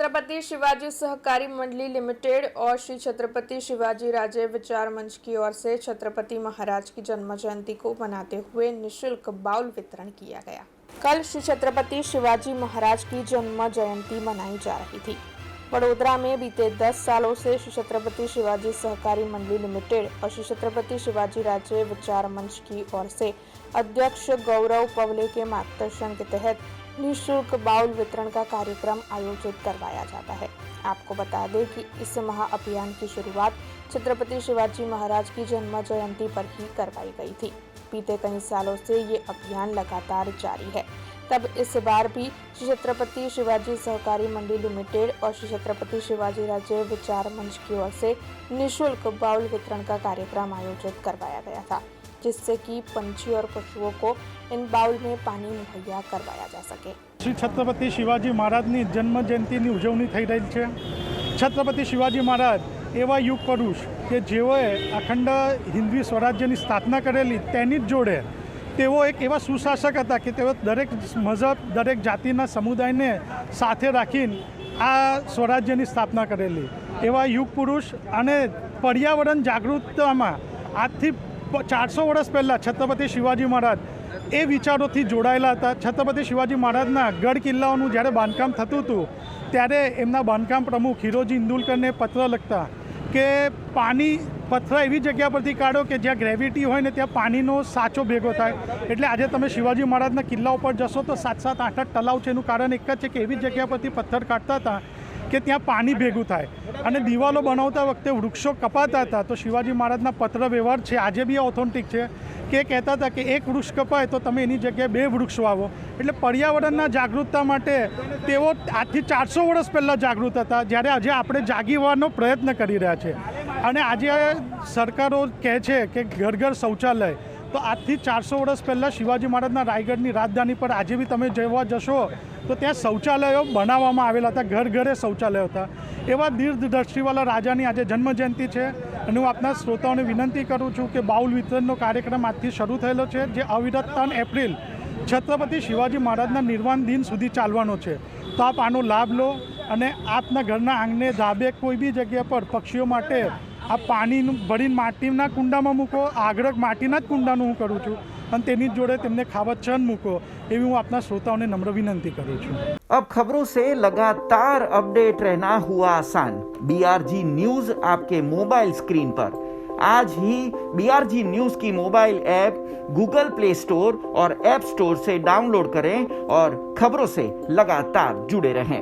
छत्रपति शिवाजी सहकारी मंडली लिमिटेड और श्री छत्रपति शिवाजी राजे विचार मंच की ओर से छत्रपति महाराज की जन्म जयंती को मनाते हुए निःशुल्क बाउल वितरण किया गया। कल श्री छत्रपति शिवाजी महाराज की जन्म जयंती मनाई जा रही थी। वडोदरा में बीते 10 सालों से श्री छत्रपति शिवाजी सहकारी मंडली लिमिटेड और श्री छत्रपति शिवाजी राजे विचार मंच की ओर से अध्यक्ष गौरव पवले के मार्गदर्शन के तहत निःशुल्क बाउल वितरण का कार्यक्रम आयोजित करवाया जाता है। आपको बता दें कि इस महाअभियान की शुरुआत छत्रपति शिवाजी महाराज की जन्म जयंती पर ही करवाई गई थी। बीते कई सालों से ये अभियान लगातार जारी है। तब इस बार भी श्री छत्रपति शिवाजी सहकारी मंडली लिमिटेड और श्री छत्रपति शिवाजी राजे विचार मंच की ओर से निःशुल्क बाउल वितरण का कार्यक्रम आयोजित करवाया गया था, जिससे कि पंछी और पशुओं को इन बाउल में पानी मुहैया करवाया जा सके। श्री छत्रपति शिवाजी महाराजની જન્મ જયંતિની ઉજવણી થઈ રહી છે। છત્રપતિ શિવાજી મહારાજ એવા યુગ પુરુષ કે જેઓએ અખંડ હિન્દવી સ્વરાજ્યની સ્થાપના કરેલી, તેની જ જોડે તેઓ એક એવા સુશાસક હતા કે તેઓ દરેક મઝહબ, દરેક જાતિના સમુદાયને સાથે રાખીને આ સ્વરાજ્યની સ્થાપના કરેલી એવા યુગ પુરુષ અને પર્યાવરણ જાગૃતતામાં આજથી 400 વર્ષ પહેલાં છત્રપતિ શિવાજી મહારાજ એ વિચારોથી જોડાયેલા હતા। છત્રપતિ શિવાજી મહારાજના ગઢ કિલ્લાઓનું જ્યારે બાંધકામ થતું હતું ત્યારે એમના બાંધકામ પ્રમુખ હિરોજી ઇન્દુલકરને પત્ર લખતા કે પાણી પથરા એવી જગ્યા પરથી કાઢો કે જ્યાં ગ્રેવિટી હોય ને ત્યાં પાણીનો સાચો ભેગો થાય। એટલે આજે તમે શિવાજી મહારાજના કિલ્લા ઉપર જશો તો 7-7, 8-8 તલાવ છે। એનું કારણ એક જ છે કે એવી જગ્યા પરથી પથ્થર કાઢતા હતા કે ત્યાં પાણી ભેગું થાય અને દિવાલો બનાવતા વખતે વૃક્ષો કપાતા હતા। તો શિવાજી મહારાજના પત્ર વ્યવહાર છે, આજે બી ઓથેન્ટિક છે કે કહેતા હતા કે એક વૃક્ષ કપાય તો તમે એની જગ્યાએ 2 વૃક્ષ વાવો। એટલે પર્યાવરણના જાગૃતતા માટે તેઓ આજથી 400 વર્ષ પહેલાં જાગૃત હતા, જ્યારે આજે આપણે જાગીવાનો પ્રયત્ન કરી રહ્યા છે। અને આજે સરકારો કહે છે કે ઘર ઘર શૌચાલય, તો આજથી 400 વર્ષ પહેલાં શિવાજી મહારાજના રાયગઢની રાજધાની પર આજે બી તમે જોવા જશો તો ત્યાં શૌચાલયો બનાવવામાં આવેલા હતા, ઘર ઘરે શૌચાલયો હતા। એવા દીર્ઘદ્રષ્ટિવાળા રાજાની આજે જન્મજયંતિ છે અને હું આપના શ્રોતાઓને વિનંતી કરું છું કે બાઉલ વિતરણનો કાર્યક્રમ આજથી શરૂ થયેલો છે, જે અવિરત 3 એપ્રિલ છત્રપતિ શિવાજી મહારાજના નિર્વાણ દિન સુધી ચાલવાનો છે। તો આપ આનો લાભ લો અને આપના ઘરના આંગણે, ધાબે, કોઈ બી જગ્યા પર પક્ષીઓ માટે આ પાણી ભરીને માટીના કુંડામાં મૂકો। આગ્રહ માટીના જ કુંડાનું હું કરું છું અને તેની જોડે તેમને ખાવા છન મૂકો, એવી હું આપના શ્રોતાઓને નમ્ર વિનંતી કરું છું। अब खबरों से लगातार अपडेट रहना हुआ आसान। BRG न्यूज आपके मोबाइल स्क्रीन पर आज ही BRG न्यूज की mobile app Google play store और ऐप स्टोर से डाउनलोड करें और खबरों से लगातार जुड़े रहें।